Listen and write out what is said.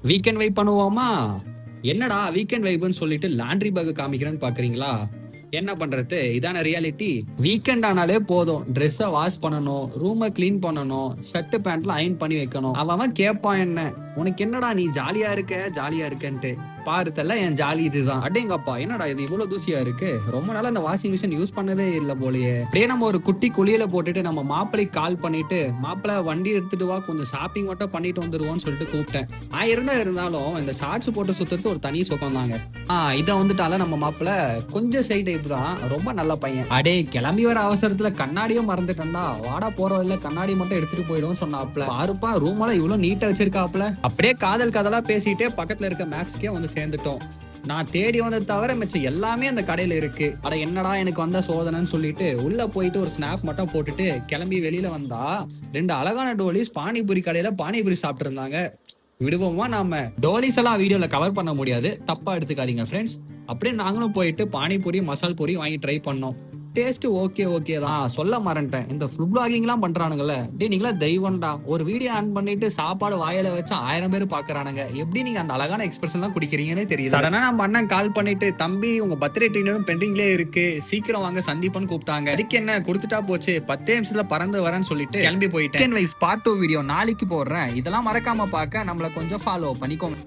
Weekend vibe பண்ணுவோமா? என்னடா weekend வைப்னு சொல்லிட்டு லாண்ட்ரி பேக் காமிக்கிறேன்னு பாக்குறீங்களா? என்ன பண்றது, இதான ரியாலிட்டி. வீக்கெண்ட் ஆனாலே போதும், ட்ரெஸ்ஸை வாஷ் பண்ணணும், ரூமை கிளீன் பண்ணணும், ஷர்ட் பேண்ட்ல அயன் பண்ணி வைக்கணும். அவன் கேட்பான், என்ன உனக்கு என்னடா நீ ஜாலியா இருக்க ஜாலியா இருக்கன்ட்டு. பாருத்தல்ல என் ஜாலி இதுதான். அடேங்கப்பா, என்னடா இது இவ்வளவு தூசியா இருக்கு, ரொம்ப நாளா அந்த வாஷிங் மிஷின் யூஸ் பண்ணதே இல்ல போலயே. அப்படியே நம்ம ஒரு குட்டி குளியல போட்டுட்டு நம்ம மாப்பிளைக்கு கால் பண்ணிட்டு, மாப்பிள்ளை வண்டி எடுத்துட்டு வா, கொஞ்சம் ஷாப்பிங் மட்டும் பண்ணிட்டு வந்துருவோம்னு சொல்லிட்டு கூப்பிட்டேன். இருந்தாலும் இந்த ஷார்ட்ஸ் போட்டு சுத்துறது ஒரு தனி சுகம் தாங்க. இதை வந்துட்டால நம்ம மாப்பிள்ளை கொஞ்சம் சைடு டைப் தான், ரொம்ப நல்ல பையன். அடே கிளம்பி வர அவசரத்துல கண்ணாடியும் மறந்துட்டா, வாடா போறோம் இல்ல கண்ணாடி மட்டும் எடுத்துட்டு போயிடும் சொன்னாப்ல. பாருப்பா ரூம் எல்லாம் இவ்வளவு நீட்டா வச்சிருக்காப்ல. அப்படியே காதல் கதலா பேசிட்டே பக்கத்துல இருக்க மேக்ஸ்க்கே வந்து சேர்ந்துட்டோம். நான் தேடி வந்தது தவிர மிச்சம் எல்லாமே அந்த கடையில இருக்கு. அட என்னடா எனக்கு வந்த சோதனைன்னு சொல்லிட்டு உள்ள போயிட்டு ஒரு ஸ்னாப் மட்டும் போட்டுட்டு கிளம்பி வெளியில வந்தா, 2 அழகான டோலிஸ் பானிபூரி கடையில பானிபூரி சாப்பிட்டு இருந்தாங்க. விடுவோமா நாம? டோலிஸ் எல்லாம் வீடியோல கவர் பண்ண முடியாது, தப்பா எடுத்துக்காதீங்க ஃப்ரெண்ட்ஸ். அப்படியே நாங்களும் போயிட்டு பானிபூரி மசால் பூரி வாங்கி ட்ரை பண்ணோம். டேஸ்ட் ஓகே தான். சொல்ல மறந்துட்டேன், இந்த ஃபுட் பிளாகிங்லாம் பண்றானுங்கல்ல, டே நீங்களா தெய்வம்டா. ஒரு வீடியோ ஆன் பண்ணிட்டு சாப்பாடு வாயில வச்சா 1000 பேர் பாக்குறானுங்க. எப்படி நீங்க அந்த அழகான எக்ஸ்பிரஷன் எல்லாம் குடிக்கிறீங்கன்னே தெரியல. சடனா நம்ம அண்ணன் கால் பண்ணிட்டு, தம்பி உங்க பர்த்டே ட்ரீட்டும் பெண்டிங்லயே இருக்கு, சீக்கிரம் வாங்க சந்திப்பன்னு கூப்பிட்டாங்க. அதுக்கு என்ன கொடுத்துட்டா போச்சு, 10 நிமிஷத்துல பறந்து வரேன்னு சொல்லிட்டு கிளம்பி போயிட்டேன். பார்ட் 2 வீடியோ நாளைக்கு போடுறேன், இதெல்லாம் மறக்காம பார்க்க நம்மள கொஞ்சம் ஃபாலோ பண்ணிக்கோங்க.